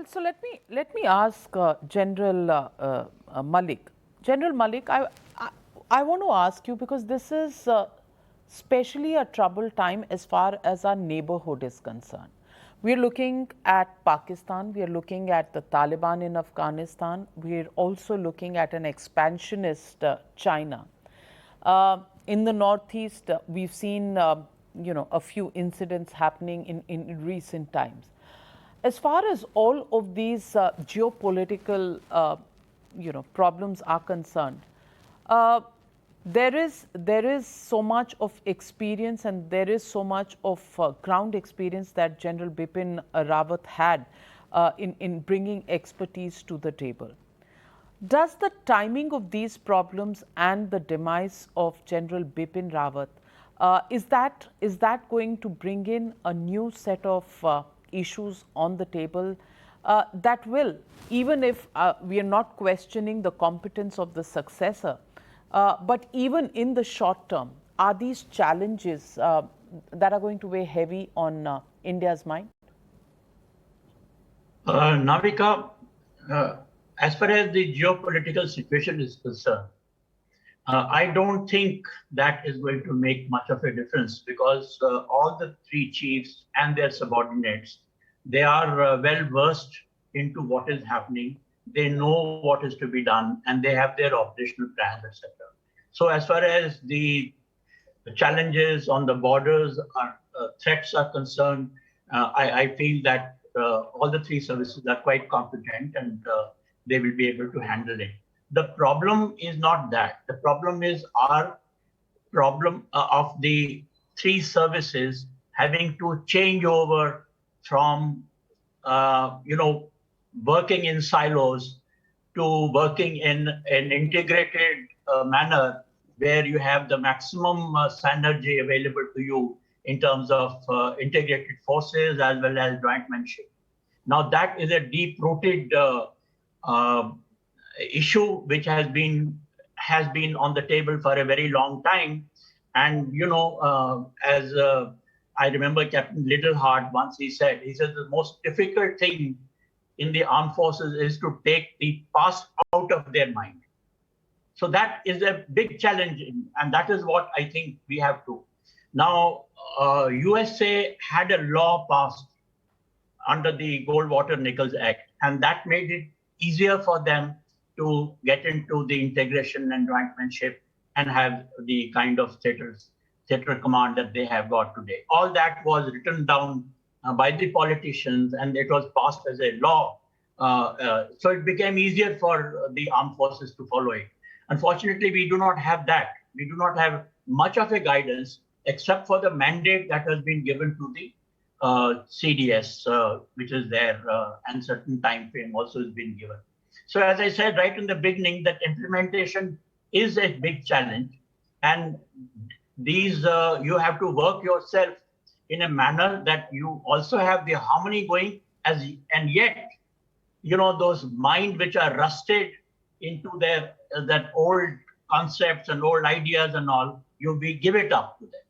So let me ask General Malik. General Malik, I want to ask you because this is especially a troubled time as far as our neighborhood is concerned. We are looking at Pakistan, we are looking at the Taliban in Afghanistan, we are also looking at an expansionist China. In the Northeast, we've seen a few incidents happening in recent times. As far as all of these geopolitical problems are concerned, uh, there is so much of experience and there is so much of ground experience that General Bipin Rawat had in bringing expertise to the table. Does the timing of these problems and the demise of General Bipin Rawat is that going to bring in a new set of issues on the table that will, even if we are not questioning the competence of the successor, but even in the short term, are these challenges that are going to weigh heavy on India's mind? Navika, as far as the geopolitical situation is concerned, I don't think that is going to make much of a difference because all the three chiefs and their subordinates, they are well versed into what is happening. They know what is to be done and they have their operational plans, etc. So as far as the challenges on the borders, threats are concerned, I feel that all the three services are quite competent and they will be able to handle it. The problem is not that. The problem is our problem of the three services having to change over from, working in silos to working in an integrated manner where you have the maximum synergy available to you in terms of integrated forces as well as jointmanship. Now that is a deep-rooted issue which has been on the table for a very long time. And as I remember Captain Littleheart once he said the most difficult thing in the armed forces is to take the past out of their mind. So that is a big challenge, and that is what I think we have to. Now, USA had a law passed under the Goldwater-Nichols Act, and that made it easier for them to get into the integration and jointmanship and have the kind of theater command that they have got today. All that was written down by the politicians and it was passed as a law. So it became easier for the armed forces to follow it. Unfortunately, we do not have that. We do not have much of a guidance except for the mandate that has been given to the CDS, which is there, and certain time frame also has been given. So as I said right in the beginning, that implementation is a big challenge. And these, you have to work yourself in a manner that you also have the harmony going, and yet, those minds which are rusted into their that old concepts and old ideas and all, we give it up to them.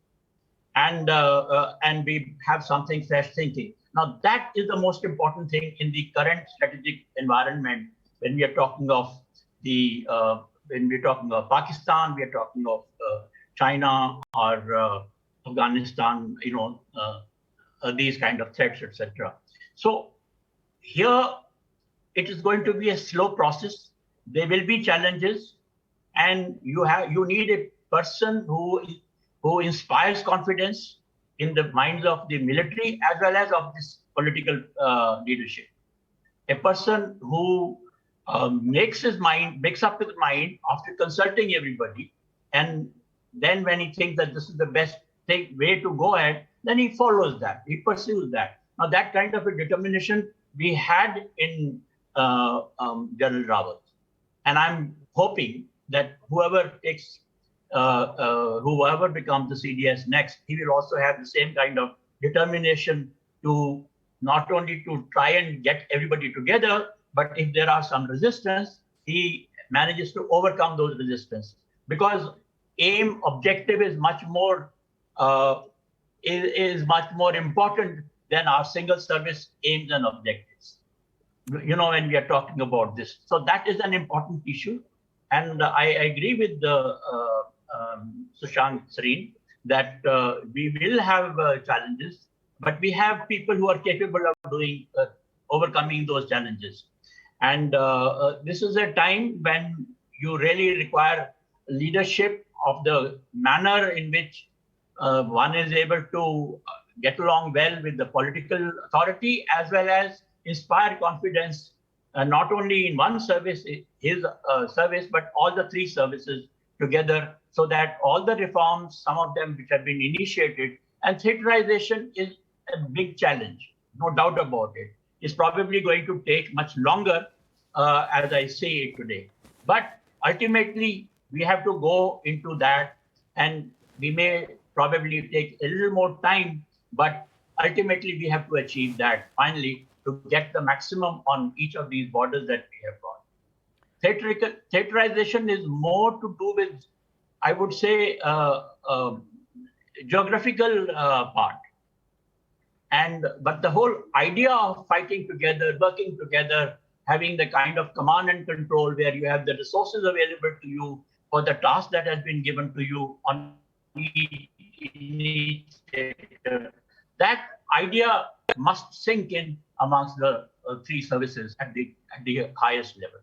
And we have something fresh thinking. Now, that is the most important thing in the current strategic environment when we are talking of when we're talking of Pakistan, we are talking of China or Afghanistan, these kind of threats, etc. So here it is going to be a slow process. There will be challenges, and you need a person who inspires confidence in the minds of the military as well as of this political leadership. A person who makes up his mind after consulting everybody, and then when he thinks that this is the best way to go ahead, then he follows that, he pursues that. Now that kind of a determination we had in General Rawat, and I'm hoping that whoever becomes the CDS next, he will also have the same kind of determination to not only to try and get everybody together, but if there are some resistance, he manages to overcome those resistance. Because objective is much more important than our single service aims and objectives. when we are talking about this. So that is an important issue. And I agree with Sushant Sareen that we will have challenges, but we have people who are capable of overcoming those challenges. And this is a time when you really require leadership of the manner in which one is able to get along well with the political authority, as well as inspire confidence, not only in one service, his service, but all the three services together, so that all the reforms, some of them which have been initiated, and theaterization is a big challenge, no doubt about it. It's probably going to take much longer, as I say it today. But ultimately, we have to go into that, and we may probably take a little more time, but ultimately we have to achieve that finally to get the maximum on each of these borders that we have got. Theaterization is more to do with, I would say, geographical part. But the whole idea of fighting together, working together, having the kind of command and control where you have the resources available to you for the task that has been given to you on each sector, that idea must sink in amongst the three services at the highest level.